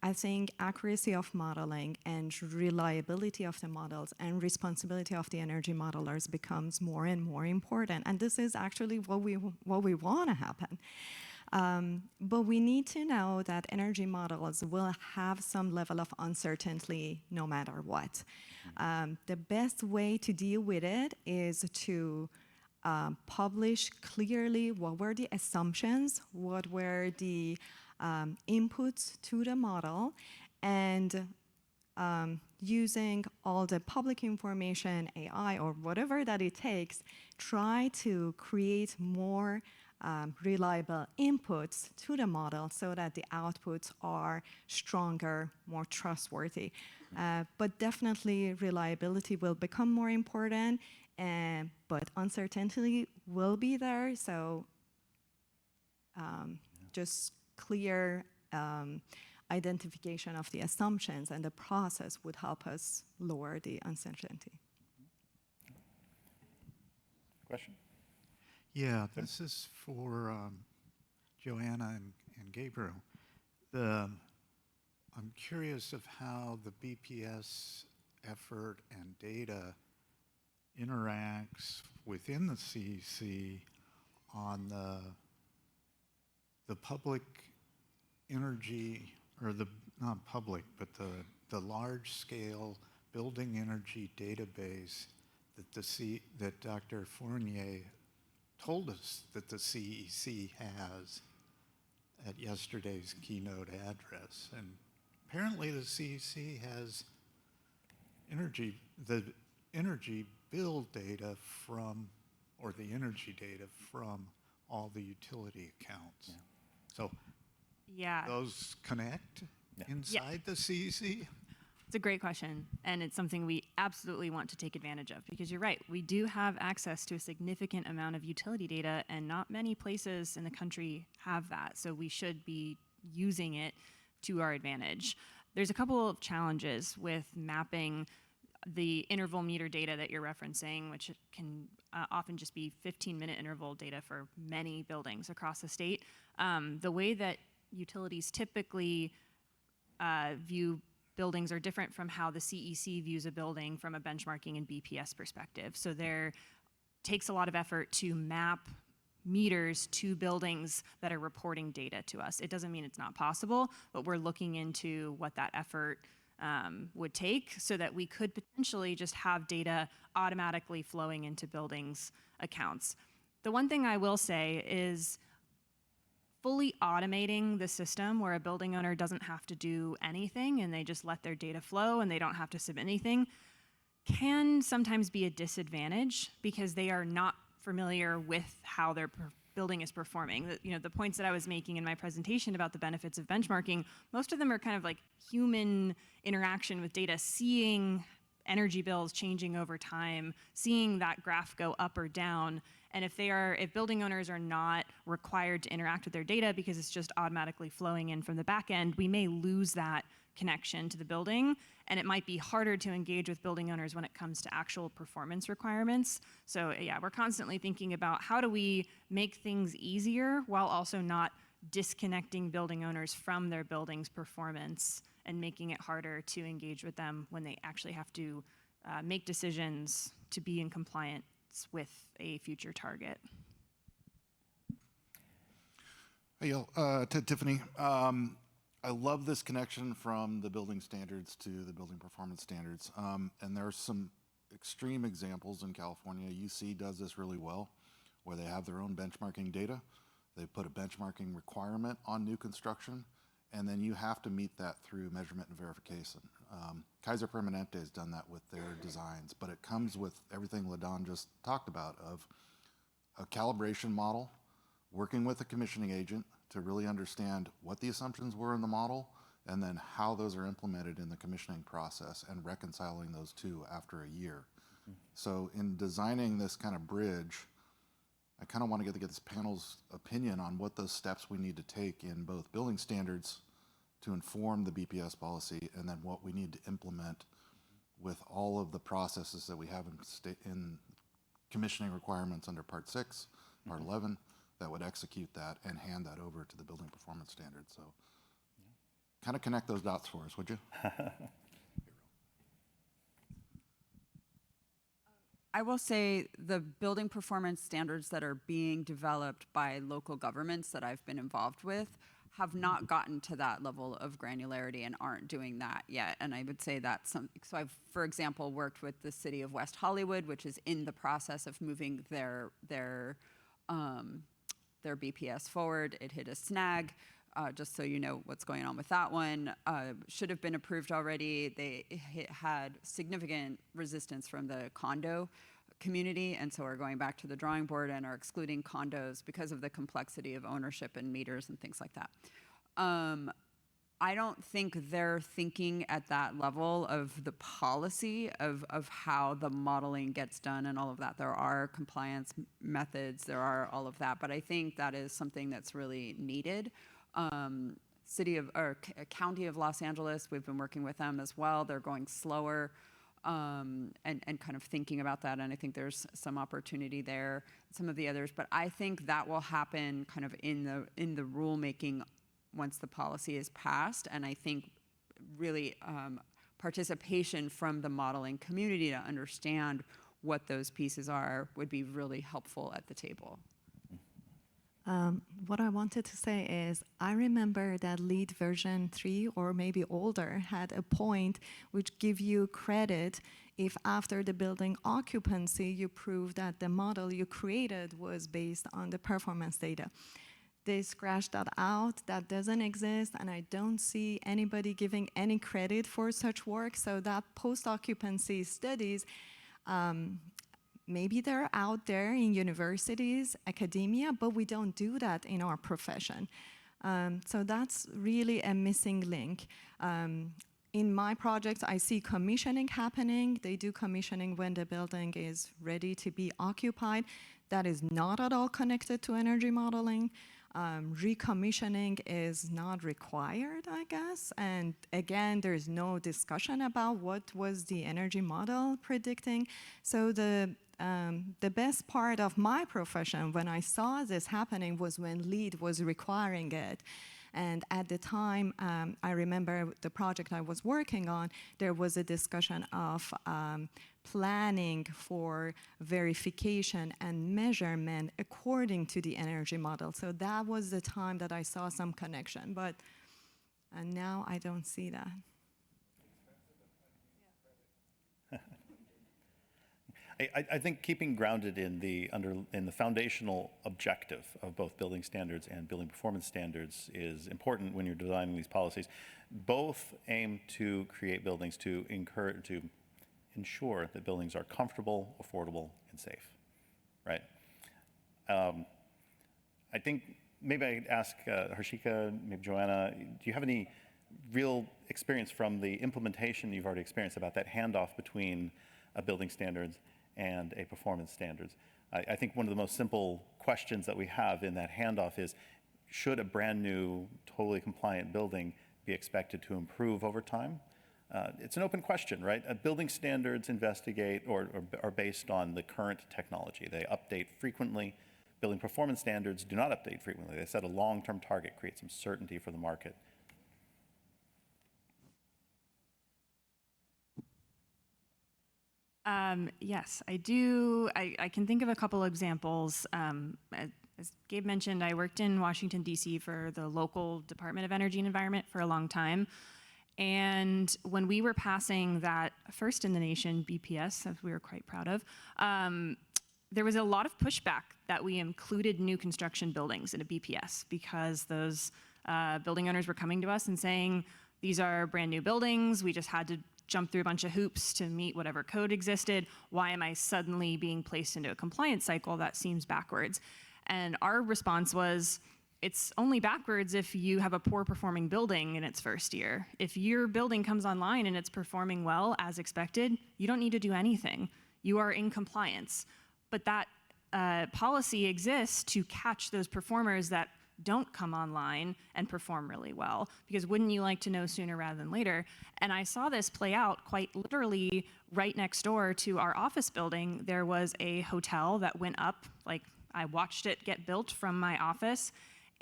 I think accuracy of modeling and reliability of the models and responsibility of the energy modelers becomes more and more important. And this is actually what we want to happen. But we need to know that energy models will have some level of uncertainty no matter what. The best way to deal with it is to publish clearly what were the assumptions, what were the inputs to the model, and using all the public information, AI, or whatever that it takes, try to create more reliable inputs to the model so that the outputs are stronger, more trustworthy. But definitely reliability will become more important, but uncertainty will be there. So just clear identification of the assumptions and the process would help us lower the uncertainty. Question? Yeah, this is for JoAnna and Gabriel. I'm curious of how the BPS effort and data interacts within the CEC on the public energy, or the, not public, but the large scale building energy database that Dr. Fournier told us that the CEC has at yesterday's keynote address. And apparently the CEC has the energy bill data from, or the energy data from all the utility accounts. Yeah. So Yeah. those connect inside the CEC? It's a great question, and it's something we absolutely want to take advantage of, because you're right, we do have access to a significant amount of utility data, and not many places in the country have that, so we should be using it to our advantage. There's a couple of challenges with mapping the interval meter data that you're referencing, which can often just be 15-minute interval data for many buildings across the state. The way that utilities typically view buildings are different from how the CEC views a building from a benchmarking and BPS perspective. So there takes a lot of effort to map meters to buildings that are reporting data to us. It doesn't mean it's not possible, but we're looking into what that effort would take so that we could potentially just have data automatically flowing into buildings' accounts. The one thing I will say is fully automating the system where a building owner doesn't have to do anything and they just let their data flow and they don't have to submit anything can sometimes be a disadvantage because they are not familiar with how their building is performing. The points that I was making in my presentation about the benefits of benchmarking, most of them are kind of like human interaction with data, seeing energy bills changing over time, seeing that graph go up or down. And if building owners are not required to interact with their data because it's just automatically flowing in from the back end, we may lose that connection to the building, and it might be harder to engage with building owners when it comes to actual performance requirements. So yeah, we're constantly thinking about how do we make things easier while also not disconnecting building owners from their building's performance and making it harder to engage with them when they actually have to make decisions to be in compliance with a future target. Hey, Tiffany. I love this connection from the building standards to the building performance standards. And there are some extreme examples in California. UC does this really well, where they have their own benchmarking data. They put a benchmarking requirement on new construction, and then you have to meet that through measurement and verification. Kaiser Permanente has done that with their designs, but it comes with everything Ladan just talked about, of a calibration model, working with a commissioning agent to really understand what the assumptions were in the model, and then how those are implemented in the commissioning process and reconciling those two after a year. So in designing this kind of bridge, I kind of want to get this panel's opinion on what those steps we need to take in both building standards to inform the BPS policy, and then what we need to implement with all of the processes that we have in commissioning requirements under Part 6, Part 11, that would execute that and hand that over to the building performance standards. So kind of connect those dots for us, would you? I will say the building performance standards that are being developed by local governments that I've been involved with have not gotten to that level of granularity and aren't doing that yet. And I would say that's so I've, for example, worked with the city of West Hollywood, which is in the process of moving their BPS forward. It hit a snag. Just so you know what's going on with that one. Should have been approved already. They had significant resistance from the condo community, and so are going back to the drawing board and are excluding condos because of the complexity of ownership and meters and things like that. I don't think they're thinking at that level of the policy of how the modeling gets done and all of that. There are compliance methods, there are all of that, but I think that is something that's really needed. County of Los Angeles, we've been working with them as well. They're going slower. and kind of thinking about that. And I think there's some opportunity there, some of the others. But I think that will happen kind of in the rulemaking once the policy is passed. And I think really participation from the modeling community to understand what those pieces are would be really helpful at the table. What I wanted to say is, I remember that LEED version 3 or maybe older had a point which give you credit if after the building occupancy you prove that the model you created was based on the performance data. They scratched that out, that doesn't exist, and I don't see anybody giving any credit for such work. So that post-occupancy studies, maybe they're out there in universities, academia, but we don't do that in our profession. So that's really a missing link. In my projects, I see commissioning happening. They do commissioning when the building is ready to be occupied. That is not at all connected to energy modeling. Recommissioning is not required, I guess. And again, there's no discussion about what was the energy model predicting. So the best part of my profession when I saw this happening was when LEED was requiring it. And at the time, I remember the project I was working on, there was a discussion of planning for verification and measurement according to the energy model. So that was the time that I saw some connection, but now I don't see that. I think keeping grounded in the foundational objective of both building standards and building performance standards is important when you're designing these policies. Both aim to create buildings to ensure that buildings are comfortable, affordable, and safe, right? I think maybe I could ask Harshika, maybe JoAnna, do you have any real experience from the implementation you've already experienced about that handoff between a building standards and a performance standards? I think one of the most simple questions that we have in that handoff is, should a brand new, totally compliant building be expected to improve over time? It's an open question, right? Building standards investigate or are based on the current technology. They update frequently. Building performance standards do not update frequently. They set a long-term target, create some certainty for the market. Yes, I do. I can think of a couple examples. As Gabe mentioned, I worked in Washington, D.C. for the local Department of Energy and Environment for a long time. And when we were passing that first in the nation BPS, as we were quite proud of, there was a lot of pushback that we included new construction buildings in a BPS because those building owners were coming to us and saying, these are brand new buildings, we just had to jump through a bunch of hoops to meet whatever code existed. Why am I suddenly being placed into a compliance cycle? That seems backwards. And our response was, it's only backwards if you have a poor performing building in its first year. If your building comes online and it's performing well as expected, you don't need to do anything. You are in compliance. But that policy exists to catch those performers that don't come online and perform really well, because wouldn't you like to know sooner rather than later? And I saw this play out quite literally right next door to our office building. There was a hotel that went up, like I watched it get built from my office,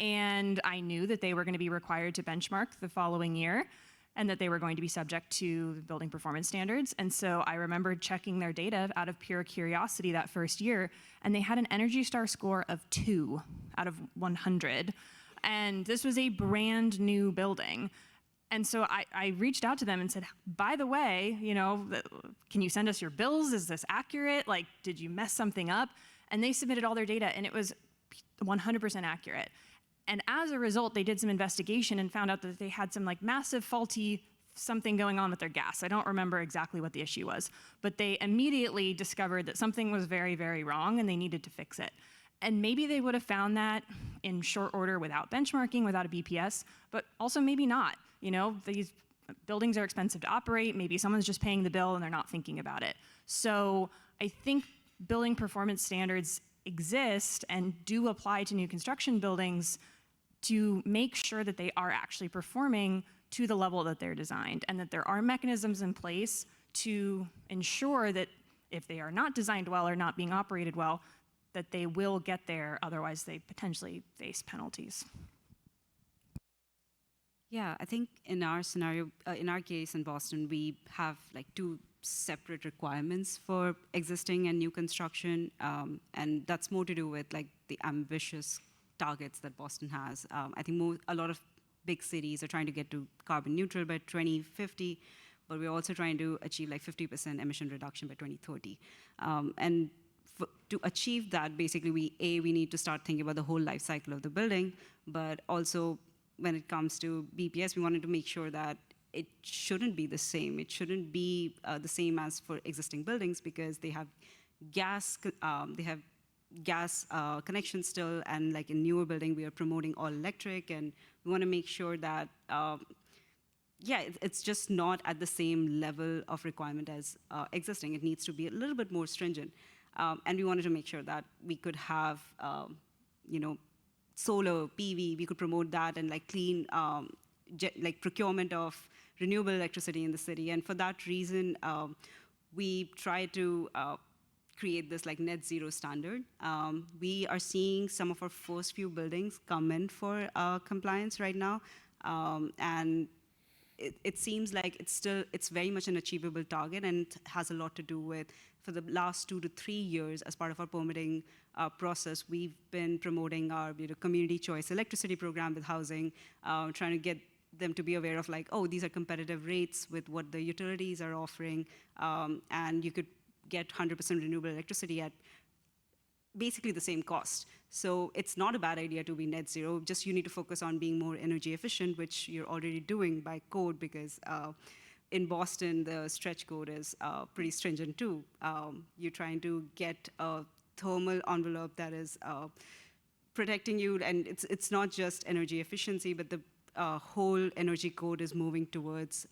and I knew that they were going to be required to benchmark the following year and that they were going to be subject to building performance standards. And so I remembered checking their data out of pure curiosity that first year, and they had an Energy Star score of 2 out of 100. And this was a brand new building. And so I reached out to them and said, by the way, you know, can you send us your bills? Is this accurate? Like, did you mess something up? And they submitted all their data, and it was 100% accurate. And as a result, they did some investigation and found out that they had some like massive faulty something going on with their gas. I don't remember exactly what the issue was, but they immediately discovered that something was very, very wrong and they needed to fix it. And maybe they would have found that in short order without benchmarking, without a BPS, but also maybe not. You know, these buildings are expensive to operate. Maybe someone's just paying the bill and they're not thinking about it. So I think building performance standards exist and do apply to new construction buildings to make sure that they are actually performing to the level that they're designed, and that there are mechanisms in place to ensure that if they are not designed well or not being operated well, that they will get there, otherwise they potentially face penalties. Yeah, I think in our scenario, in our case in Boston, we have like two separate requirements for existing and new construction, and that's more to do with like the ambitious targets that Boston has. I think a lot of big cities are trying to get to carbon neutral by 2050, but we're also trying to achieve like 50% emission reduction by 2030. And to achieve that, basically, we need to start thinking about the whole life cycle of the building, but also when it comes to BPS, we wanted to make sure that it shouldn't be the same. It shouldn't be the same as for existing buildings because they have gas connections still, and like in newer building, we are promoting all electric, and we want to make sure that it's just not at the same level of requirement as existing. It needs to be a little bit more stringent, and we wanted to make sure that we could have solar PV, we could promote that, and like clean like procurement of renewable electricity in the city. And for that reason, we try to create this like net zero standard. We are seeing some of our first few buildings come in for compliance right now, and it seems like it's very much an achievable target, and it has a lot to do with, for the last 2 to 3 years, as part of our permitting process, we've been promoting our community choice electricity program with housing, trying to get them to be aware of like, oh, these are competitive rates with what the utilities are offering, and you could get 100% renewable electricity at basically the same cost. So it's not a bad idea to be net zero, just you need to focus on being more energy efficient, which you're already doing by code, because in Boston, the stretch code is pretty stringent too. You're trying to get a thermal envelope that is protecting you, and it's not just energy efficiency, but the whole energy code is moving towards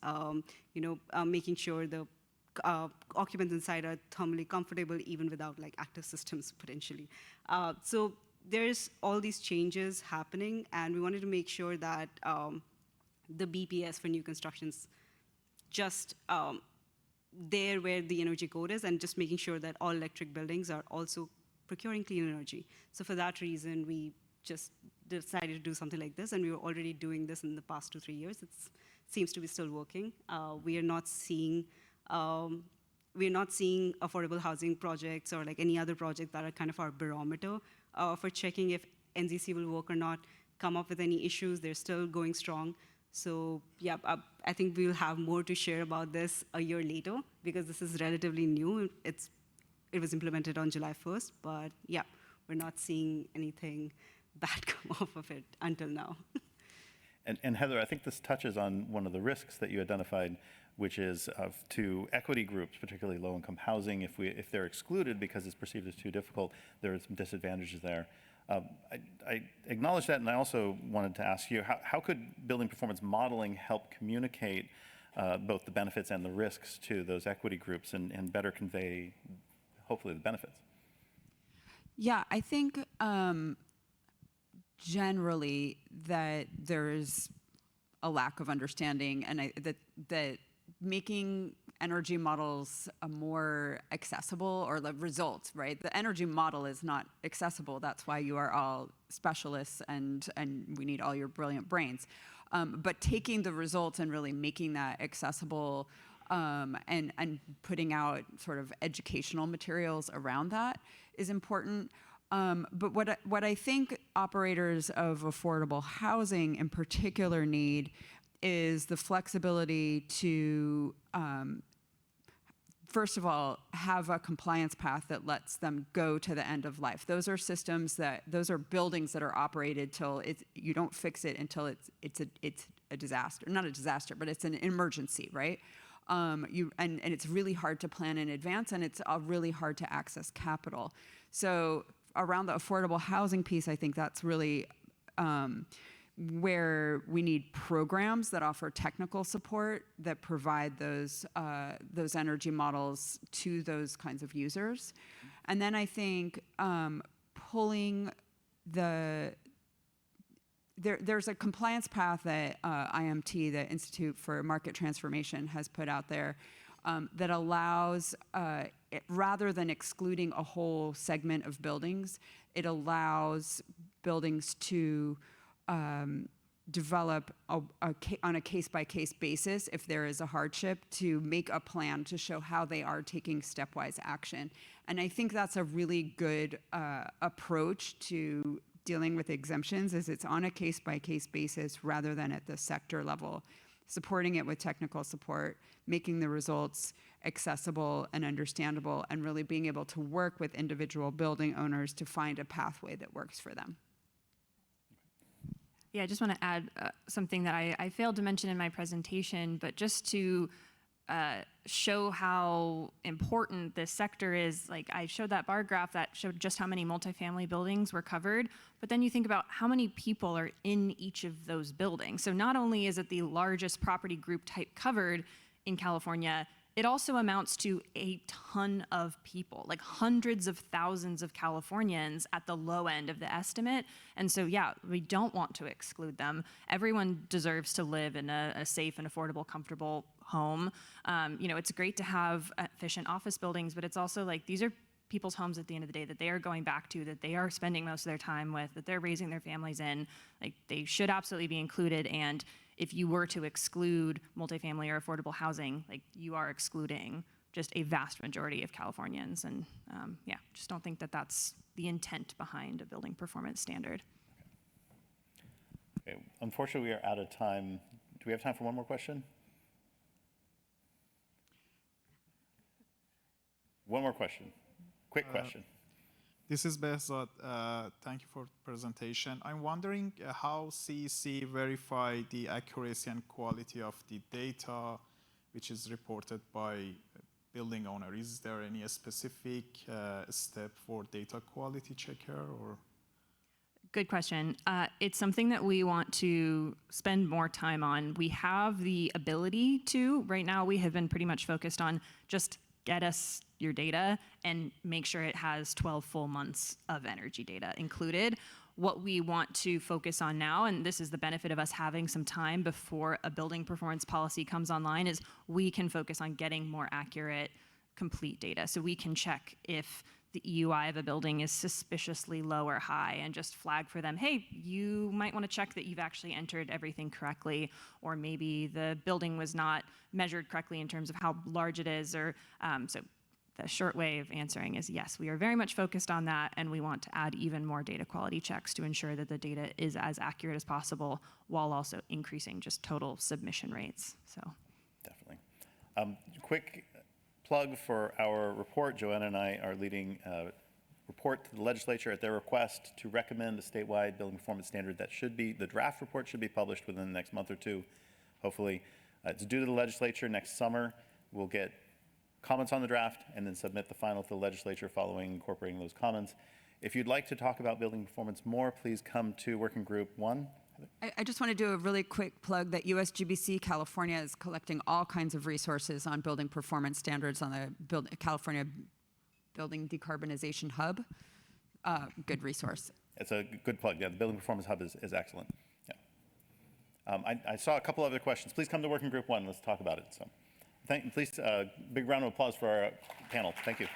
making sure the occupants inside are thermally comfortable even without like active systems potentially. So there's all these changes happening, and we wanted to make sure that the BPS for new constructions just there where the energy code is, and just making sure that all electric buildings are also procuring clean energy. So for that reason, we just decided to do something like this, and we were already doing this in the past 2 to 3 years. It seems to be still working. We are not seeing affordable housing projects or like any other project that are kind of our barometer for checking if NZC will work or not, come up with any issues. They're still going strong. So yeah, I think we'll have more to share about this a year later, because this is relatively new. It was implemented on July 1st, but yeah, we're not seeing anything bad come off of it until now. And Heather, I think this touches on one of the risks that you identified, which is to equity groups, particularly low-income housing. If they're excluded because it's perceived as too difficult, there are some disadvantages there. I acknowledge that, and I also wanted to ask you, how could building performance modeling help communicate both the benefits and the risks to those equity groups and better convey, hopefully, the benefits? Yeah, I think generally that there's a lack of understanding, and that making energy models more accessible, or the results, right? The energy model is not accessible. That's why you are all specialists, and we need all your brilliant brains. But taking the results and really making that accessible, and putting out sort of educational materials around that is important. But what I think operators of affordable housing in particular need is the flexibility to, first of all, have a compliance path that lets them go to the end of life. Those are those are buildings that are operated till you don't fix it until it's a disaster, not a disaster, but it's an emergency, right? And it's really hard to plan in advance, and it's really hard to access capital. So around the affordable housing piece, I think that's really where we need programs that offer technical support that provide those energy models to those kinds of users. And then I think pulling there's a compliance path that IMT, the Institute for Market Transformation, has put out there that allows, rather than excluding a whole segment of buildings, it allows buildings to develop on a case-by-case basis, if there is a hardship, to make a plan to show how they are taking stepwise action. And I think that's a really good approach to dealing with exemptions, is it's on a case-by-case basis rather than at the sector level, supporting it with technical support, making the results accessible and understandable, and really being able to work with individual building owners to find a pathway that works for them. Yeah, I just want to add something that I failed to mention in my presentation, but just to show how important this sector is. Like, I showed that bar graph that showed just how many multifamily buildings were covered, but then you think about how many people are in each of those buildings. So not only is it the largest property group type covered in California, it also amounts to a ton of people, like hundreds of thousands of Californians at the low end of the estimate. And so, yeah, we don't want to exclude them. Everyone deserves to live in a safe and affordable, comfortable home. You know, it's great to have efficient office buildings, but it's also like, these are people's homes at the end of the day that they are going back to, that they are spending most of their time with, that they're raising their families in. Like, they should absolutely be included. And if you were to exclude multifamily or affordable housing, like, you are excluding just a vast majority of Californians. And yeah, just don't think that that's the intent behind a building performance standard. Okay, unfortunately, we are out of time. Do we have time for one more question? One more question. Quick question. This is Behzad. Thank you for the presentation. I'm wondering how CEC verify the accuracy and quality of the data which is reported by building owner. Is there any specific step for data quality checker or? Good question. It's something that we want to spend more time on. We have the ability to. Right now, we have been pretty much focused on just get us your data and make sure it has 12 full months of energy data included. What we want to focus on now, and this is the benefit of us having some time before a building performance policy comes online, is we can focus on getting more accurate, complete data. So we can check if the EUI of a building is suspiciously low or high and just flag for them, hey, you might want to check that you've actually entered everything correctly, or maybe the building was not measured correctly in terms of how large it is. Or so the short way of answering is yes, we are very much focused on that, and we want to add even more data quality checks to ensure that the data is as accurate as possible while also increasing just total submission rates. So definitely. Quick plug for our report. JoAnna and I are leading a report to the legislature at their request to recommend a statewide building performance standard that should be, the draft report should be published within the next month or two, hopefully. It's due to the legislature next summer. We'll get comments on the draft and then submit the final to the legislature following incorporating those comments. If you'd like to talk about building performance more, please come to Working Group 1. I just want to do a really quick plug that USGBC California is collecting all kinds of resources on building performance standards on the California Building Decarbonization Hub. Good resource. It's a good plug. Yeah, the Building Performance Hub is excellent. Yeah. I saw a couple other questions. Please come to Working Group 1. Let's talk about it. So, please, big round of applause for our panel. Thank you.